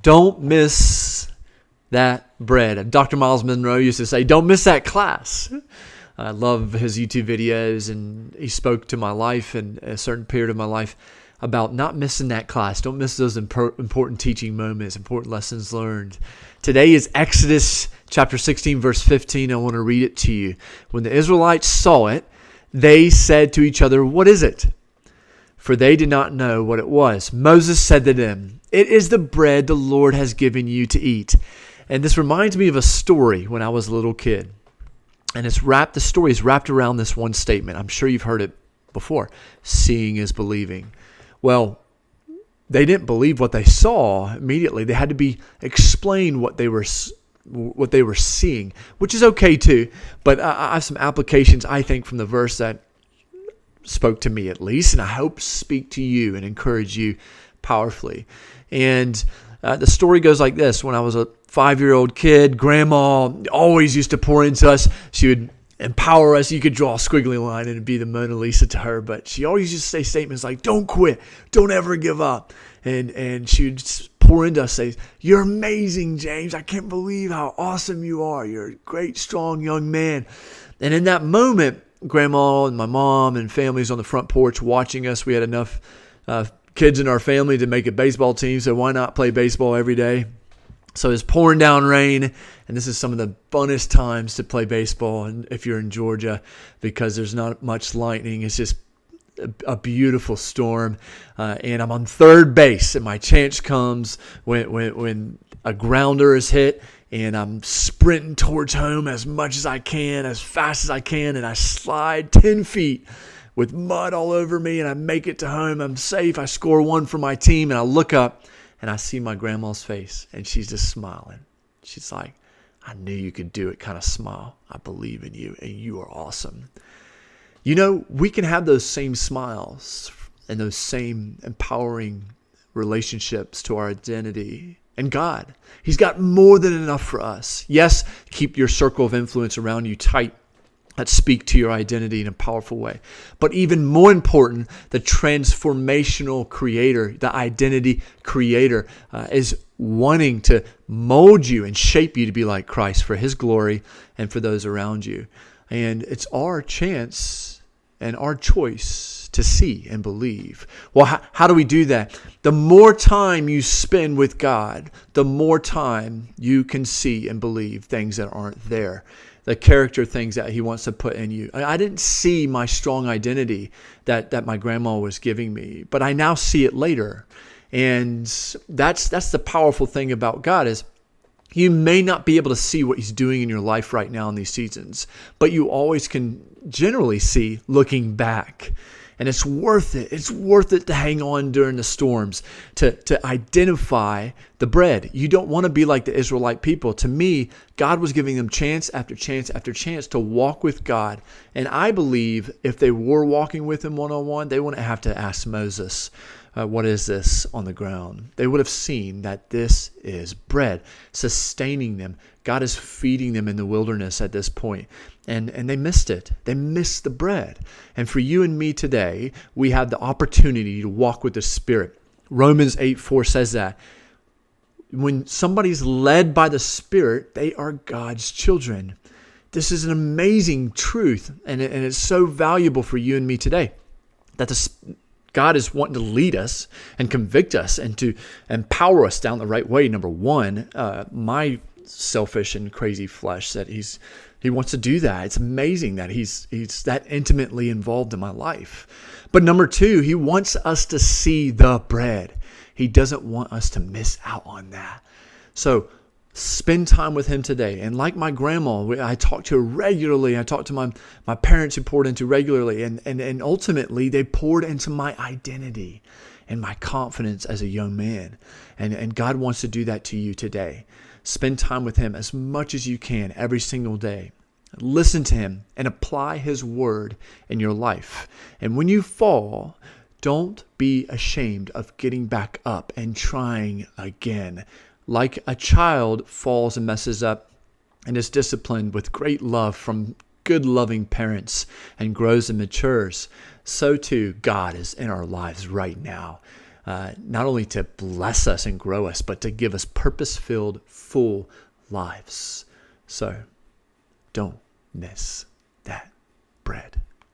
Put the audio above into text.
Don't miss that bread. Dr. Miles Monroe used to say, don't miss that class. I love his YouTube videos, and he spoke to my life in a certain period of my life about not missing that class. Don't miss those important teaching moments, important lessons learned. Today is Exodus chapter 16, verse 15. I want to read it to you. When the Israelites saw it, they said to each other, "What is it?" For they did not know what it was. Moses said to them, "It is the bread the Lord has given you to eat." And this reminds me of a story when I was a little kid. And the story is wrapped around this one statement. I'm sure you've heard it before. Seeing is believing. Well, they didn't believe what they saw immediately. They had to be explained what they were seeing, which is okay too. But I have some applications, I think, from the verse that spoke to me at least, and I hope speak to you and encourage you powerfully. And the story goes like this. When I was a 5-year-old kid, Grandma always used to pour into us. She would empower us. You could draw a squiggly line and it'd be the Mona Lisa to her, but she always used to say statements like, "Don't quit, don't ever give up." And she would pour into us, say, "You're amazing, James. I can't believe how awesome you are. You're a great, strong young man." And in that moment, Grandma and my mom and families on the front porch watching us. We had enough kids in our family to make a baseball team, so why not play baseball every day? So it's pouring down rain, and this is some of the funnest times to play baseball. And if you're in Georgia, because there's not much lightning, it's just a beautiful storm. And I'm on third base, and my chance comes when a grounder is hit, and I'm sprinting towards home as much as I can, as fast as I can, and I slide 10 feet with mud all over me, and I make it to home. I'm safe. I score one for my team, and I look up, and I see my grandma's face, and she's just smiling. She's like, "I knew you could do it," kind of smile. "I believe in you, and you are awesome." You know, we can have those same smiles and those same empowering relationships to our identity and God. He's got more than enough for us. Yes, keep your circle of influence around you tight that speak to your identity in a powerful way. But even more important, the transformational creator, the identity creator, is wanting to mold you and shape you to be like Christ for his glory and for those around you. And it's our chance and our choice to see and believe. Well, how do we do that? The more time you spend with God, the more time you can see and believe things that aren't there. The character things that he wants to put in you. I didn't see my strong identity that my grandma was giving me, but I now see it later. And that's the powerful thing about God is you may not be able to see what he's doing in your life right now in these seasons, but you always can generally see looking back. And it's worth it. It's worth it to hang on during the storms, to identify the bread. You don't want to be like the Israelite people. To me, God was giving them chance after chance after chance to walk with God. And I believe if they were walking with him one-on-one, they wouldn't have to ask Moses, "What is this on the ground?" They would have seen that this is bread sustaining them. God is feeding them in the wilderness at this point. And they missed it. They missed the bread. And for you and me today, we have the opportunity to walk with the Spirit. Romans 8:4 says that. When somebody's led by the Spirit, they are God's children. This is an amazing truth. And it's so valuable for you and me today that God is wanting to lead us and convict us and to empower us down the right way. Number one, my selfish and crazy flesh that he wants to do that. It's amazing that he's that intimately involved in my life. But number two, he wants us to see the bread. He doesn't want us to miss out on that. So spend time with him today. And like my grandma, I talk to her regularly. I talk to my parents who poured into regularly. And ultimately, they poured into my identity and my confidence as a young man. And God wants to do that to you today. Spend time with him as much as you can every single day. Listen to him and apply his word in your life. And when you fall, don't be ashamed of getting back up and trying again. Like a child falls and messes up and is disciplined with great love from good, loving parents and grows and matures, so too God is in our lives right now. not only to bless us and grow us, but to give us purpose-filled, full lives. So don't miss